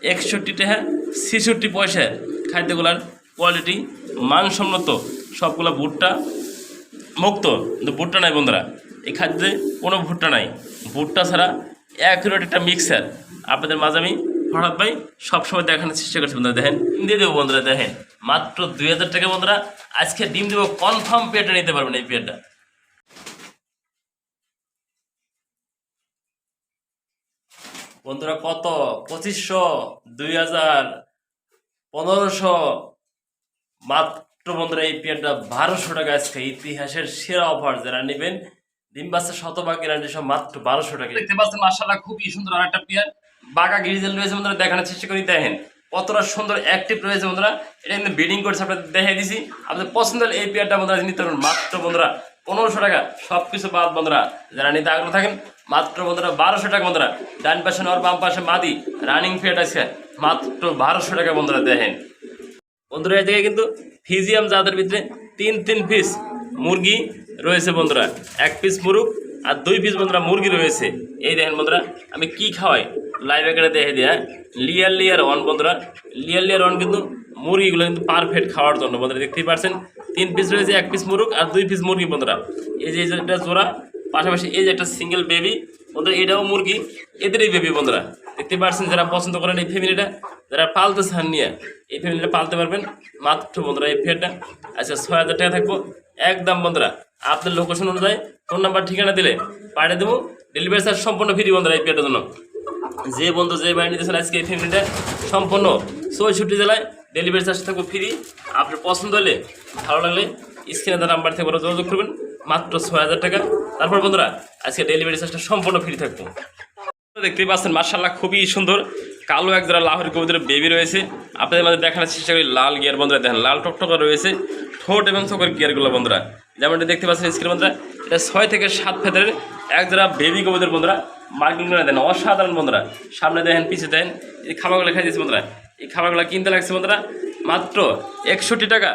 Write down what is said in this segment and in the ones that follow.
61 টাকা 66 পয়সায় খাদ্যগুলার কোয়ালিটি মানসম্মত সবগুলো ভুট্টা মুক্ত, কিন্তু ভুট্টা নাই বন্ধুরা। এই খাদ্যে কোনো ভুট্টা নাই, ভুট্টা ছাড়া অ্যাকুরেট একটা মিক্সার আপনাদের মাঝে আমি হঠাৎ ভাই সবসময় দেখানোর চেষ্টা করছি বন্ধুরা। দেখেন ডিম দিয়ে দেবো বন্ধুরা, দেখেন মাত্র 2000 টাকা বন্ধুরা। আজকে ডিম দেবো, কনফার্ম পেয়ারটা নিতে পারবেন এই পেয়ারটা। বন্ধুরা কত 2500, 2000, 1500, মাত্র বন্ধুরা এই পেয়ারটা 1200 টাকা। আজকে ইতিহাসের সেরা অফার, যারা নেবেন ডিম বাচ্চা শতভাগ গ্যারান্টি সব মাত্র 1200 টাকা। দেখতে পাচ্ছেন মাশাআল্লাহ খুবই সুন্দর আর একটা পেয়ার বাঘা গ্রিজেল রয়েছে বন্ধুরা, দেখানোর চেষ্টা করি। দেখেন কতটা সুন্দর অ্যাক্টিভ রয়েছে বন্ধুরা, এটা কিন্তু ব্রিডিং করছে, আপনাদের দেখাই দিছি। আপনাদের পছন্দের এই পেয়ারটা বন্ধুরা নিতে পারবেন মাত্র বন্ধুরা 1500 টাকা, সবকিছু বাদ বন্ধুরা। যারা নিতে আগ্রহ থাকেন মাত্র বন্ধুরা 1200 টাকা বন্ধুরা। ডান পাশে নর, বাম পাশে মাদি, রানিং পেয়ার আছে মাত্র 1200 টাকা বন্ধুরা। দেখেন বন্ধুরা এই জায়গায় কিন্তু ফিজিয়াম জাতের ভিতরে 3 পিস মুরগি রয়েছে বন্ধুরা, 1 পিস মুরগ আর 2 পিস বন্ধুরা মুরগি রয়েছে। এই দেখেন বন্ধুরা আমি কি খাওয়াই লাইভ এখানে দেখে দিই। হ্যাঁ, লিয়ার ওয়ান বন্ধুরা, লিয়ার ওয়ান কিন্তু মুরগিগুলো কিন্তু পারফেক্ট খাওয়ার জন্য বন্ধুরা। দেখতেই পাচ্ছেন 3 পিস রয়েছে, 1 পিস মুরগ আর 2 পিস মুরগি বন্ধুরা। এই যে একটা জোড়া, পাশাপাশি এই যে একটা সিঙ্গেল বেবি বন্ধুরা, এটাও মুরগি, এদেরই বেবি বন্ধুরা। দেখতে পাচ্ছেন যারা পছন্দ করেন এই ফ্যামিলিটা, যারা পালতে চান নিয়ে এই ফ্যামিলিটা পালতে পারবেন মাত্র বন্ধুরা। এই ফেয়ারটা আচ্ছা 6000 টাকা থাকবো একদম বন্ধুরা। আপনার লোকেশন অনুযায়ী ফোন নাম্বার ঠিকানা দিলে পাঠিয়ে দেবো, ডেলিভারি চার্জ সম্পূর্ণ ফ্রি বন্ধুরা। এই ফেয়ারটার জন্য যে বন্ধু যে বাড়ি নিতেছেন আজকে এই ফ্যামিলিটা সম্পূর্ণ 64 জেলায় ডেলিভারি চার্জ থাকবো ফ্রি। আপনার পছন্দ হলে ভালো লাগলে স্ক্রিনে তার নাম্বার থেকে যোগাযোগ করবেন মাত্র 6000 টাকা। তারপর বন্ধুরা আজকে ডেলিভারি চার্জটা সম্পূর্ণ ফ্রি থাকবো। দেখতেই পাচ্ছেন মাশাআল্লাহ খুবই সুন্দর কালো এক জোড়া লাহোরি কবুতরের বেবি রয়েছে, আপনাদের মাঝে দেখানোর চেষ্টা করি। লাল গিয়ার বন্ধুরা, দেখেন লাল টকটকা রয়েছে ঠোঁট এবং চোখের গিয়ারগুলো বন্ধুরা, যেমনটা দেখতে পাচ্ছেন স্ক্রিন বন্ধুরা। এটা 6 থেকে 7 ফেদারের এক জোড়া বেবি কবুতর বন্ধুরা। মার্কিংগুলো দেন অসাধারণ বন্ধুরা, সামনে দেখেন পিছিয়ে দেখেন এই খাবারগুলো খাই দিয়েছে বন্ধুরা। এই খাবারগুলো কিনতে লাগছে বন্ধুরা মাত্র 61 টাকা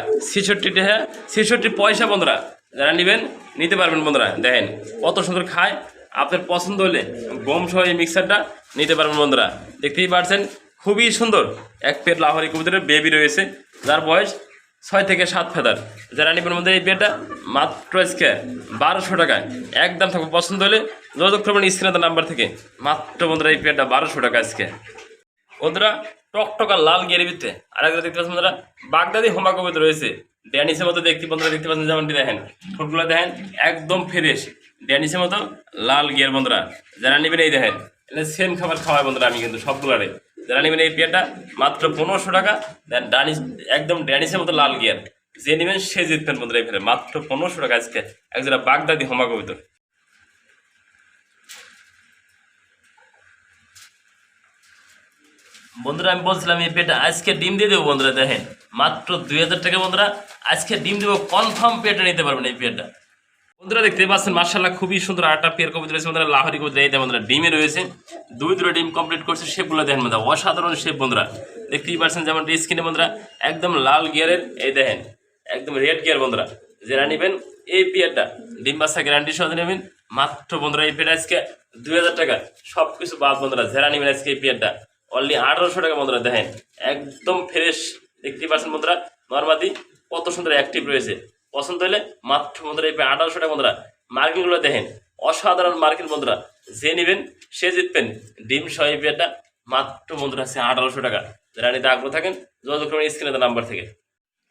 66 পয়সা বন্ধুরা। যারা নেবেন নিতে পারবেন বন্ধুরা। দেখেন কত সুন্দর খায়, আপনার পছন্দ হলে গম সহ এই মিক্সারটা নিতে পারবেন বন্ধুরা। দেখতেই পাচ্ছেন খুবই সুন্দর এক পেট লাহোরি কবুতরের বেবি রয়েছে, যার বয়স 6 থেকে 7 ফেদার। যারা নেবেন মধ্যে এই পেটটা মাত্র আজকে 1200 টাকায় একদম থাকবে। পছন্দ হলে যোগাযোগ করবেন স্ক্রিনে নাম্বার থেকে মাত্র বন্ধুরা। এই পেটটা 1200 টাকা আজকে বন্ধুরা। টকটকা লাল গিয়ারের ভিতরে আর একটা দেখতে পাচ্ছেন বন্ধুরা বাগদাদি হোমা কবুতর রয়েছে, ড্যানিসের মতো দেখতে বন্ধুরা। দেখতে পাচ্ছেন যেমনটি দেখেন ঠোঁটগুলো দেখেন একদম ফ্রেশ, ড্যানিসের মতো লাল গিয়ার বন্ধুরা। যারা নেবেন এই দেখেন এটা সেম খাবার খাওয়ায় বন্ধুরা আমি কিন্তু সবগুলারে। যারা নেবেন এই পেয়ারটা মাত্র 1500 টাকা, দেন ডানিস একদম ড্যানিসের মতো লাল গিয়ার, যে নেবেন সে জিতবেন বন্ধুরা। এই ফেলে মাত্র 1500 টাকা আজকে একজোড়া বাগদাদি হোমা কবুতর। বন্ধুরা আমি বলছিলাম এই পেটা আজকে ডিম দিয়ে দেবো বন্ধুরা। দেখেন মাত্র 2000 টাকা বন্ধুরা, আজকে ডিম দেবো, কনফার্ম পেটা নিতে পারবেন এই পেয়ারটা বন্ধুরা। দেখতে পাচ্ছেন মাশাআল্লাহ খুবই সুন্দর আটটা পেয়ার কবুতর রয়েছে বন্ধুরা, লাহোরি কবুতর। এই বন্ধুরা ডিমে রয়েছে, 2 ডিম কমপ্লিট করছে। শেপগুলো দেখেন বন্ধুরা অসাধারণ শেপ বন্ধুরা। দেখতেই পাচ্ছেন যেমন স্কিনে বন্ধুরা একদম লাল গিয়ারের, এই দেখেন একদম রেড গিয়ার বন্ধুরা। যারা নেবেন এই পেয়ারটা ডিম বাচ্চা গ্যারান্টি সহ নেবেন মাত্র বন্ধুরা। এই পেয়ারটা আজকে 2000 টাকা, সব কিছু বাদ বন্ধুরা। যারা নেবেন আজকে এই পেয়ারটা অনলি 1800 টাকা বন্ধুরা। দেখেন একদম ফ্রেশ, দেখতেই পাচ্ছেন বন্ধুরা নরমাদি কত সুন্দর অ্যাক্টিভ রয়েছে। পছন্দ হলে মাত্র বন্ধুরা এই 1800 টাকা বন্ধুরা। মার্কিংগুলো দেখেন অসাধারণ মার্কিং বন্ধুরা, যে নেবেন সে জিতবেন। ডিম সহ এই পেয়ারটা মাত্র বন্ধুরা আছে 1800 টাকা। যারা নিতে আগ্রহ থাকেন যোগাযোগ করবেন স্ক্রিনে নাম্বার থেকে।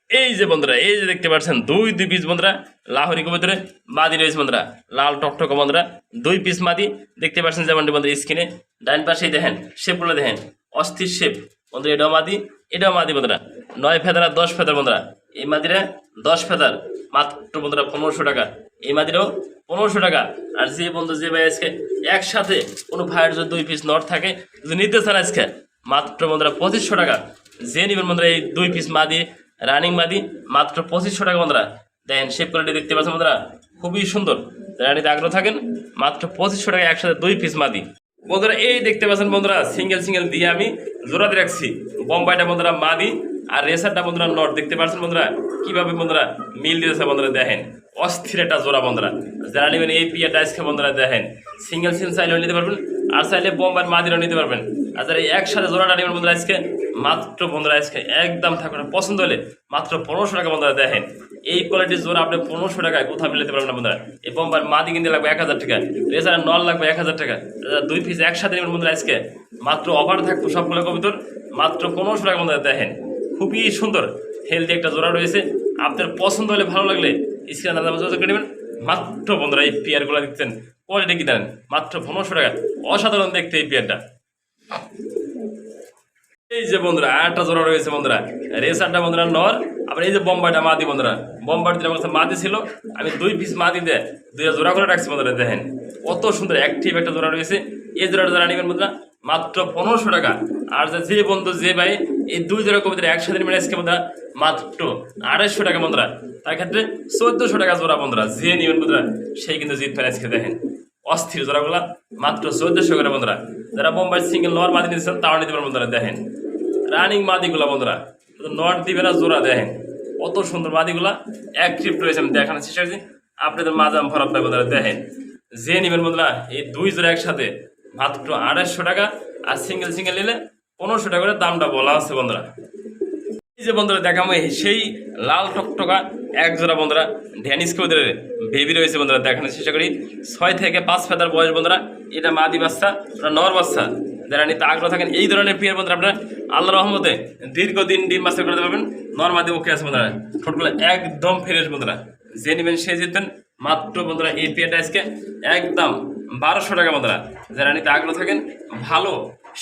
এই যে বন্ধুরা এই যে দেখতে পাচ্ছেন 2 পিস বন্ধুরা লাহোরি কবুতরে মাদি রয়েছে বন্ধুরা, লাল টকটকা বন্ধুরা 2 পিস মাদি। দেখতে পাচ্ছেন যেমনটি বন্ধুরা স্ক্রিনে ডান পাশেই দেখেন শেপগুলো দেখেন অস্থির শেপ বন্ধুরা। এটাও মাদি বন্ধুরা, 9 ফেদার আর 10 ফেদার বন্ধুরা। এই মাদিরা 10 ফেদার মাত্র বন্ধুরা 1500 টাকা। এই মাদিরাও 1500 টাকা। আর যে বন্ধু যে ভাই আজকে একসাথে কোনো ভাইয়ের যদি 2 পিস নট থাকে যদি নিতে চান আজকে মাত্র বন্ধুরা 2500 টাকা। যে নেবেন বন্ধুরা এই 2 পিস মাদি রানিং মাদি মাত্র 2500 টাকা বন্ধুরা। দেখেন শেপ কোয়ালিটি দেখতে পাচ্ছেন বন্ধুরা খুবই সুন্দর। যারা নিতে আগ্রহ থাকেন মাত্র 2500 টাকা একসাথে 2 পিস মাদি বন্ধুরা। এই দেখতে পাচ্ছেন বন্ধুরা সিঙ্গেল দিয়ে আমি জোড়াতে রাখছি। বোম্বাইটা বন্ধুরা মাদি আর রেসারটা বন্ধুরা নট। দেখতে পাচ্ছেন বন্ধুরা কিভাবে বন্ধুরা মিল দিয়েছে বন্ধুরা। দেখেন অস্থির একটা জোড়া বন্ধুরা। যারা নেবেন এই পিয়ারটা আজকে বন্ধুরা দেখেন সিঙ্গেল চাইলেও নিতে পারবেন, আর চাইলে বোম্বাই মাদিরাও নিতে পারবেন। আর যারা এই একসাথে জোড়াটা নেবেন বন্ধুরা আজকে মাত্র বন্ধুরা আজকে একদম থাকবে না, পছন্দ হলে মাত্র 1500 টাকা বন্ধুরা দেখেন। এই কোয়ালিটির জোড়া আপনি 1500 টাকায় কোথাও মিলাতে পারবেন না বন্ধুরা। এই বোম্বার মাদি কিনতে লাগবে 1000 টাকা, এছাড়া নল লাগবে 1000 টাকা। দুই পিস একসাথে নেবেন বন্ধুরা আজকে মাত্র অফার থাকবো সবগুলো কবিতর মাত্র 1500 টাকা বন্ধুরা দেখেন। খুবই সুন্দর হেলদি একটা জোড়া রয়েছে, আপনার পছন্দ হলে ভালো লাগলে স্ক্রিনে দাদা যোগাযোগ করে নেবেন। মাত্র বন্ধুরা এই পেয়ারগুলো দেখছেন কোয়ালিটি কি দেন মাত্র 1500 টাকা, অসাধারণ দেখতে এই পেয়ারটা। এই যে বন্ধুরা আটটা জোড়া রয়েছে বন্ধুরা, রেসারটা বন্ধুরা নর, আবার এই যে বোম্বাইটা মাদি বন্ধুরা, বোম্বাই দিলে আমার কাছে মাদি ছিল, আমি 2 পিস মাদি দিয়ে 2টা জোড়া করে রাখছি বন্ধুরা দেখেন কত সুন্দর অ্যাক্টিভ একটা জোড়া রয়েছে। এই জোড়াটা যারা নেবেন বন্ধুরা মাত্র 1500 টাকা। আর যে বন্ধু যে ভাই এই 2 জোড়া কবিতা একসাথে নেবেন আজকে বন্ধুরা মাত্র 250 টাকা বন্ধুরা, তার ক্ষেত্রে 1400 টাকা জোড়া বন্ধুরা। যে নেবেন বন্ধুরা সেই কিন্তু জিত পায় আজকে দেখেন অস্থির জোড়াগুলা মাত্র 1400 করে বন্ধুরা। যারা বোম্বাই সিঙ্গেল নর মাদি নিচ্ছেন তাও নিতে পারেন বন্ধুরা দেখেন রানিং মাদিগুলা বন্ধুরা, নট দিবে না জোড়া দেখেন কত সুন্দর মাদিগুলা অ্যাক্টিভ রয়েছে। আমি দেখানোর চেষ্টা করছি আপনাদের মাজাম ভরাত পাই বন্ধুরা দেখেন। যে নেবেন বন্ধুরা এই 2 জোড়া একসাথে মাত্র 250 টাকা, আর সিঙ্গেল সিঙ্গেল নিলে 1500 টাকা করে দামটা বলা আছে বন্ধুরা। এই যে বন্ধুরা দেখাবো সেই লাল টকটকা এক জোড়া বন্ধুরা ড্যানিশ কবুতরের বেবি রয়েছে বন্ধুরা, দেখানোর চেষ্টা করি 6 থেকে 5 ফেদার বয়স বন্ধুরা। এটা মাদি বাচ্চা, ওটা নর বাচ্চা। যারা নিতে আগ্রহ থাকেন এই ধরনের পেয়ার বন্ধুরা আপনারা আল্লাহ রহমতে দীর্ঘদিন ডিম বাচ্চা করতে পারবেন। নর মাদি ওকে আছে বন্ধুরা, ঠোঁটগুলো একদম ফ্রেশ বন্ধুরা। যে নেবেন সে জিতবেন মাত্র বন্ধুরা এই পেয়ারটা আজকে একদম 1200 টাকা বন্ধুরা। যারা নিতে আগ্রহ থাকেন ভালো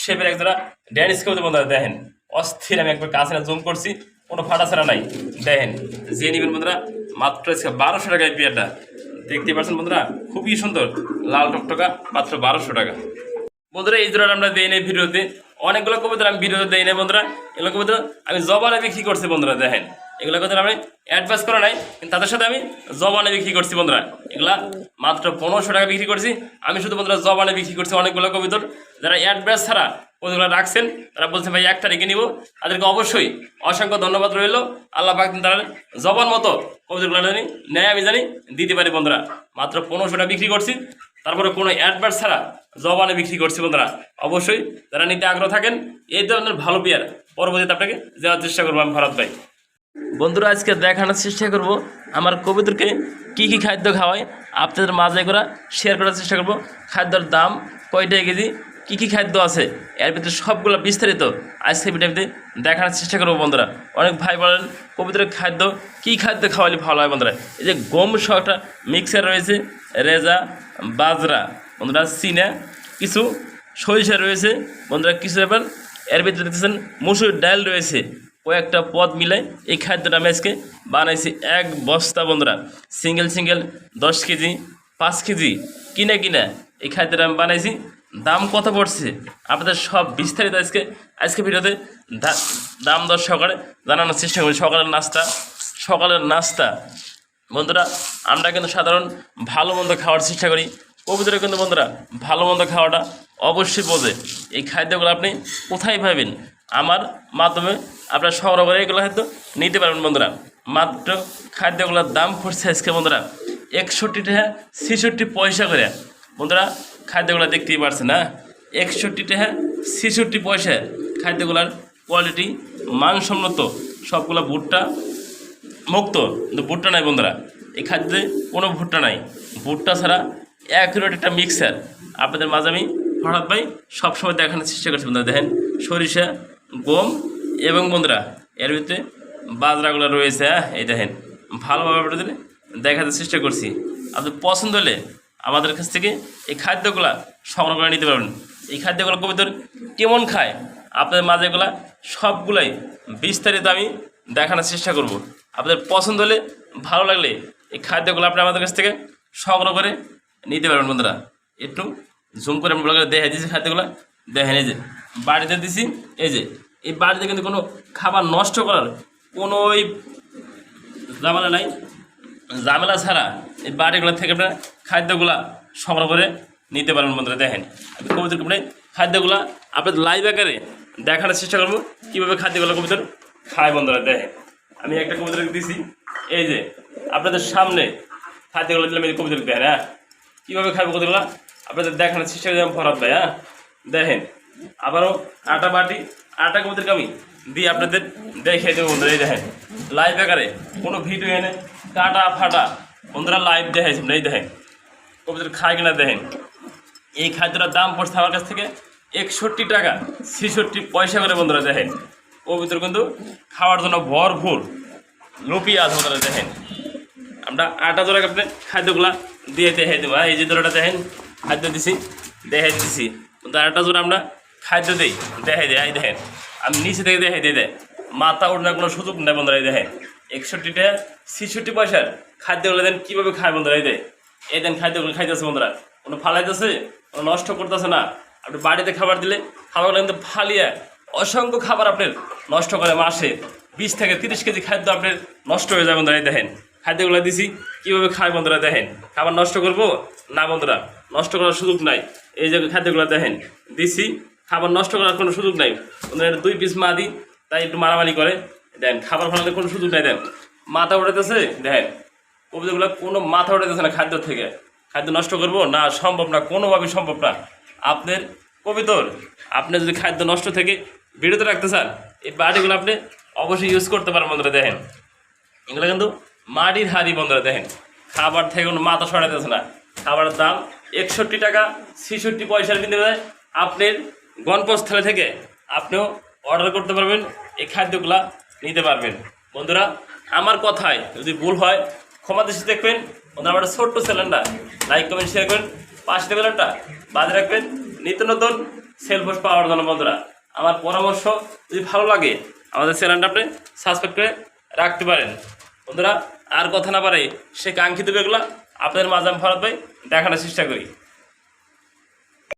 শেপের এক জোড়া ড্যানিশ কবুতর বন্ধুরা দেখেন অস্থির, আমি একবার কাছে জুম করছি কোনো ফাটা ছাড়া নাই দেখেন। যে নেবেন বন্ধুরা মাত্র আজকে 1200 টাকা এই পেয়ারটা দেখতে পাচ্ছেন বন্ধুরা, খুবই সুন্দর লাল টকটকা মাত্র 1200 টাকা বন্ধুরা। এই জোড়াটা আমরা দেই নাই ভিডিওতে, অনেকগুলো কবুতর আমি ভিডিওতে দেই নাই বন্ধুরা। এগুলো কবুতর আমি জবানে বিক্রি করছি বন্ধুরা দেখেন, এগুলো কবুতর আমি অ্যাডভান্স করা নাই কিন্তু তাদের সাথে আমি জবানে বিক্রি করছি বন্ধুরা। এগুলা মাত্র 1500 টাকা বিক্রি করছি আমি শুধু বন্ধুরা জবানে বিক্রি করছি। অনেকগুলো কবুতর যারা অ্যাডভান্স ছাড়া কবুতরগুলো রাখছেন তারা বলছেন ভাই একটা রেখে নিব, তাদেরকে অবশ্যই অসংখ্য ধন্যবাদ রইল। আল্লাহ পাক তারা জবান মতো কবুতরগুলো জানি নেয় আমি জানি দিতে পারি বন্ধুরা। মাত্র 1500 টাকা বিক্রি করছি, তারপরে কোনো অ্যাডভান্স ছাড়া জবানে বিক্রি করছি বন্ধুরা। অবশ্যই যারা নিতে আগ্রহ থাকেন এই ধরনের ভালো পেয়ার পরবর্তীতে আপনাকে দেওয়ার চেষ্টা করবো আমি ভরত ভাই। বন্ধুরা আজকে দেখানোর চেষ্টা করব আমার কবুতরকে কি কি খাদ্য খাওয়াই, আপনাদের মাঝে করা শেয়ার করার চেষ্টা করব। খাদ্যর দাম কয়টা কেজি, কি কি খাদ্য আছে এর ভিতরে সবগুলো বিস্তারিত আজকে ভিডিওতে দেখানোর চেষ্টা করবো বন্ধুরা। অনেক ভাই বলেন কবুতরের খাদ্য কি খাদ্য খাওয়ালে ভালো হয় বন্ধুরা। এই যে গম সহ একটা মিক্সার রয়েছে, রেজা, বাজরা বন্ধুরা, চিনা, কিছু সরিষা রয়েছে বন্ধুরা, কিছু এবার এর ভিতরে দেখতেছেন মুসুর ডাল রয়েছে, কয়েকটা পদ মিলাই এই খাদ্যটা আমি আজকে বানাইছি 1 বস্তা বন্ধুরা। সিঙ্গেল সিঙ্গেল 10 কেজি 5 কেজি কিনে এই খাদ্যটা আমি বানাইছি। দাম কত পড়ছে আপনাদের সব বিস্তারিত আজকে ভিডিওতে দাম দর সকালে জানানোর চেষ্টা করি। সকালের নাস্তা বন্ধুরা আমরা কিন্তু সাধারণ ভালো মন্দ খাওয়ার চেষ্টা করি, কবুতরে কিন্তু বন্ধুরা ভালো মন্দ খাওয়াটা অবশ্যই বোঝে। এই খাদ্যগুলো আপনি কোথায় পাবেন আমার মাধ্যমে আপনারা সংগ্রহ করে এগুলো হয়তো নিতে পারবেন বন্ধুরা। মাত্র খাদ্যগুলোর দাম পড়ছে আজকে বন্ধুরা 61 টাকা 66 পয়সা করে বন্ধুরা। খাদ্যগুলো দেখতেই পারছেন না, 61 টাকা 66 পয়সা। খাদ্যগুলোর কোয়ালিটি মানসম্মত, সবগুলো ভুট্টা মুক্ত, কিন্তু ভুট্টা নাই বন্ধুরা। এই খাদ্যে কোনো ভুট্টা নাই, ভুট্টা ছাড়া অ্যাকুরেট একটা মিক্সার আপনাদের মাঝে আমি হঠাৎ ভাই সবসময় দেখানোর চেষ্টা করছি বন্ধুরা। দেখেন সরিষা, গম এবং বন্ধুরা এর ভিতরে বাজরাগুলো রয়েছে। এই দেখেন ভালোভাবে আপনাদের দেখাতে চেষ্টা করছি। আপনাদের পছন্দ হলে আমাদের কাছ থেকে এই খাদ্যগুলা সংগ্রহ করে নিতে পারবেন। এই খাদ্যগুলো কবুতর কেমন খায় আপনাদের মাঝে এগুলা সবগুলাই বিস্তারিত আমি দেখানোর চেষ্টা করব। আপনাদের পছন্দ হলে ভালো লাগলে এই খাদ্যগুলো আপনি আমাদের কাছ থেকে সংগ্রহ করে নিতে পারবেন বন্ধুরা। একটু জুম করে আমি দেখে দিয়েছি খাদ্যগুলো দেখেন। এই যে বাড়িতে দিছি, এই যে এই বাড়িতে কিন্তু কোনো খাবার নষ্ট করার কোনো ঝামেলা নাই, ঝামেলা ছাড়া এই বাড়িগুলো থেকে আপনারা খাদ্যগুলা সংগ্রহ করে নিতে পারেন বন্ধুরা। দেখেন আমি কবুতর খাদ্যগুলা আপনাদের লাইভ আকারে দেখানোর চেষ্টা করবো কীভাবে খাদ্যগুলো কবুতর খায় বন্ধুরা। দেখেন আমি একটা কবুতর দিছি, এই যে আপনাদের সামনে খাদ্যগুলো দিলাম এই কবুতর দেখেন। হ্যাঁ কীভাবে খাবে কবুতরগুলো আপনাদের দেখানোর চেষ্টা করলাম ভরত ভাই। হ্যাঁ দেখেন আবারও আটা বাটি, আটা কবুতরকে আমি দিয়ে আপনাদের দেখিয়ে দেবো বন্ধুরা। এই দেখেন লাইভ আকারে কোনো ভিডিও এনে কাটা ফাটা বন্ধুরা লাইভ দেখাইছি। এই দেখেন কবুতর খায় কিনা দেখেন। এই খাদ্যটার দাম পড়ছে আমার কাছ থেকে 61 টাকা 66 পয়সা করে বন্ধুরা। দেখেন কবুতর কিন্তু খাওয়ার জন্য ভরপুর লুপিয়ে আছে বন্ধুরা। দেখেন আমরা আটা জোড়া আপনি খাদ্যগুলা দিয়ে দেখাই দেবো। এই যে জোড়াটা দেখেন খাদ্য দিছি, দেখাই দিছি। কিন্তু আটা জোড়া আমরা খাদ্য দিই, দেখাই দিই। এই দেখেন আমি নিচে থেকে দেখাই দিয়ে দেয়, মাথা ওঠানোর কোনো সুযোগ নেই বন্ধুরা। এই দেখেন 61 টাকা 66 পয়সার খাদ্যগুলো দেন কীভাবে খায় বন্ধুরা। এই দেয় এই দেন খাদ্যগুলো খাইতেছে বন্ধুরা, কোনো ফালাইতেছে, কোনো নষ্ট করতেছে না। আপনি বাড়িতে খাবার দিলে খাবারগুলো কিন্তু ফালিয়ে অসংখ্য খাবার আপনার নষ্ট করে। মাসে 20 থেকে 30 কেজি খাদ্য আপনার নষ্ট হয়ে যায় বন্ধুরা। এই দেখেন খাদ্যগুলো দিছি কীভাবে খায় বন্ধুরা। দেখেন খাবার নষ্ট করবো না বন্ধুরা, নষ্ট করার সুযোগ নাই। এই যে খাদ্যগুলো দেখেন দিছি, খাবার নষ্ট করার কোনো সুযোগ নাই বন্ধুরা। 2 পিস মা দিই তাই একটু মারামারি করে। দেন খাবার ফলানোর কোনো সুযোগ নাই। দেন মাথা উঠাতেছে, দেখেন কবিতাগুলো কোনো মাথা উঠাতেছে না খাদ্য থেকে। খাদ্য নষ্ট করবো না, সম্ভব না, কোনোভাবেই সম্ভব না। আপনার কবিতর আপনি যদি খাদ্য নষ্ট থেকে বিরত রাখতে চান, এই বাটিগুলো আপনি অবশ্যই ইউজ করতে পারেন বন্ধুরা। দেখেন এগুলো কিন্তু মাটির হাড়ি বন্ধুরা। দেখেন খাবার থেকে কোনো মাথা সরাইতেছে না। খাবারের দাম 61 টাকা 66 পয়সার বিনিময়ে আপনার গণপস্থলে থেকে আপনিও অর্ডার করতে পারবেন, এই খাদ্যগুলা নিতে পারবেন বন্ধুরা। আমার কথায় যদি ভুল হয় ক্ষমা দৃষ্টি দেখবেন বন্ধুরা। আমার ছোট্ট চ্যানেলটা লাইক কমেন্ট শেয়ার করবেন, পাশে চ্যানেলটা বাজে রাখবেন নিত্য নতুন সেলফোস পাওয়ার জন্য বন্ধুরা। আমার পরামর্শ যদি ভালো লাগে আমাদের চ্যানেলটা আপনি সাবস্ক্রাইব করে রাখতে পারেন বন্ধুরা। আর কথা না পারে সে কাঙ্ক্ষিত বেগুলা আপনাদের মাঝে আমি ফরাদ ভাই দেখানোর চেষ্টা করি।